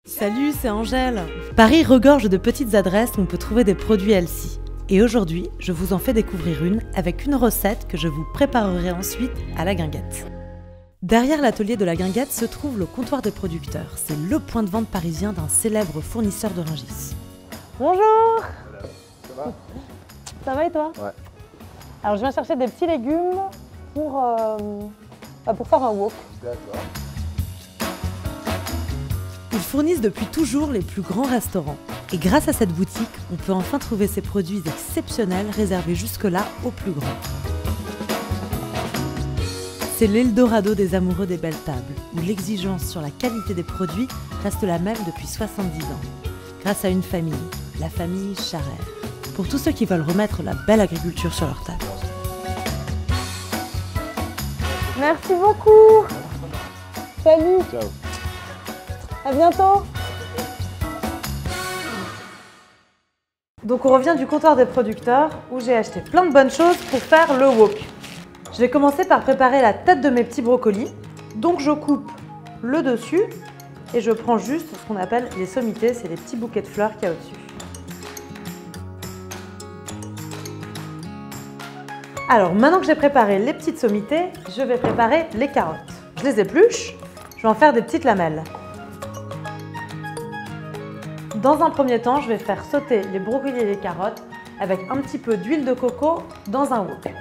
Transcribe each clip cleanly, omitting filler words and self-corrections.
Salut, c'est Angèle. Paris regorge de petites adresses où on peut trouver des produits healthy. Et aujourd'hui, je vous en fais découvrir une avec une recette que je vous préparerai ensuite à la guinguette. Derrière l'atelier de la guinguette se trouve le comptoir des producteurs. C'est le point de vente parisien d'un célèbre fournisseur de Rungis. Bonjour. Ça va? Ça va et toi? Ouais. Alors je viens chercher des petits légumes pour faire un wok. D'accord. Ils fournissent depuis toujours les plus grands restaurants. Et grâce à cette boutique, on peut enfin trouver ces produits exceptionnels réservés jusque-là aux plus grands. C'est l'Eldorado des amoureux des belles tables, où l'exigence sur la qualité des produits reste la même depuis 70 ans. Grâce à une famille, la famille Charrère. Pour tous ceux qui veulent remettre la belle agriculture sur leur table. Merci beaucoup. Salut. Ciao. À bientôt. Donc on revient du comptoir des producteurs où j'ai acheté plein de bonnes choses pour faire le wok. Je vais commencer par préparer la tête de mes petits brocolis. Donc je coupe le dessus et je prends juste ce qu'on appelle les sommités, c'est les petits bouquets de fleurs qu'il y a au-dessus. Alors maintenant que j'ai préparé les petites sommités, je vais préparer les carottes. Je les épluche, je vais en faire des petites lamelles. Dans un premier temps, je vais faire sauter les brocolis et les carottes avec un petit peu d'huile de coco dans un wok.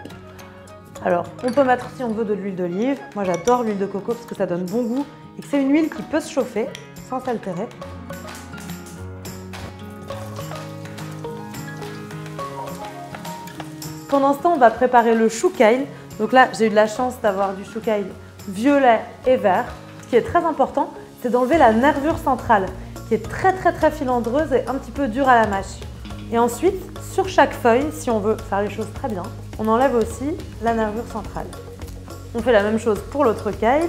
Alors, on peut mettre si on veut de l'huile d'olive. Moi, j'adore l'huile de coco parce que ça donne bon goût et que c'est une huile qui peut se chauffer sans s'altérer. Pendant ce temps, on va préparer le chou kale. Donc là, j'ai eu de la chance d'avoir du chou kale violet et vert. Ce qui est très important, c'est d'enlever la nervure centrale, qui est très filandreuse et un petit peu dure à la mâche. Et ensuite, sur chaque feuille, si on veut faire les choses très bien, on enlève aussi la nervure centrale. On fait la même chose pour l'autre kale.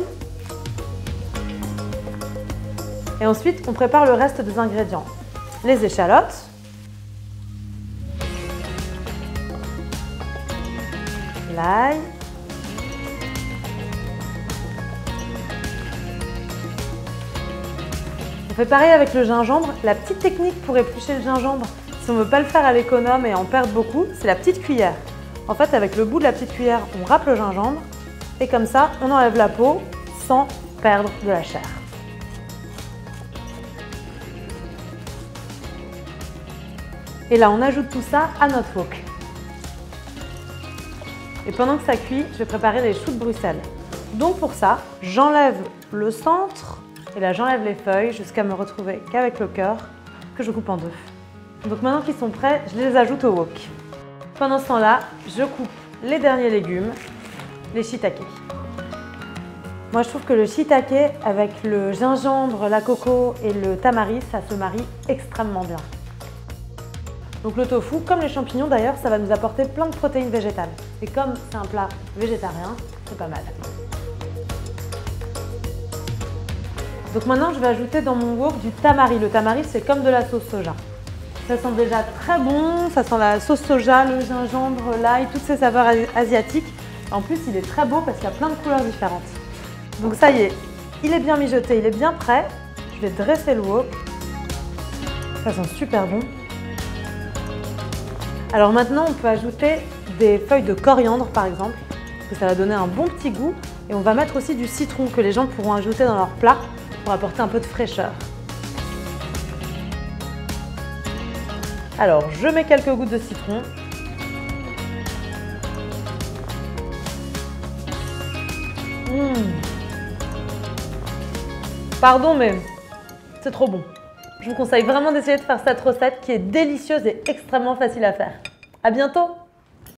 Et ensuite, on prépare le reste des ingrédients. Les échalotes, l'ail, on fait pareil avec le gingembre. La petite technique pour éplucher le gingembre, si on ne veut pas le faire à l'économe et en perdre beaucoup, c'est la petite cuillère. En fait, avec le bout de la petite cuillère, on râpe le gingembre et comme ça, on enlève la peau sans perdre de la chair. Et là, on ajoute tout ça à notre wok. Et pendant que ça cuit, je vais préparer les choux de Bruxelles. Donc pour ça, j'enlève le centre et là j'enlève les feuilles jusqu'à me retrouver qu'avec le cœur que je coupe en deux. Donc maintenant qu'ils sont prêts, je les ajoute au wok. Pendant ce temps-là, je coupe les derniers légumes, les shiitake. Moi je trouve que le shiitake avec le gingembre, la coco et le tamari, ça se marie extrêmement bien. Donc le tofu, comme les champignons d'ailleurs, ça va nous apporter plein de protéines végétales. Et comme c'est un plat végétarien, c'est pas mal. Donc maintenant, je vais ajouter dans mon wok du tamari. Le tamari, c'est comme de la sauce soja. Ça sent déjà très bon, ça sent la sauce soja, le gingembre, l'ail, toutes ces saveurs asiatiques. En plus, il est très beau parce qu'il y a plein de couleurs différentes. Donc ça y est, il est bien mijoté, il est bien prêt. Je vais dresser le wok. Ça sent super bon. Alors maintenant, on peut ajouter des feuilles de coriandre par exemple, parce que ça va donner un bon petit goût. Et on va mettre aussi du citron que les gens pourront ajouter dans leur plat pour apporter un peu de fraîcheur. Alors, je mets quelques gouttes de citron. Pardon, mais c'est trop bon. Je vous conseille vraiment d'essayer de faire cette recette qui est délicieuse et extrêmement facile à faire. À bientôt!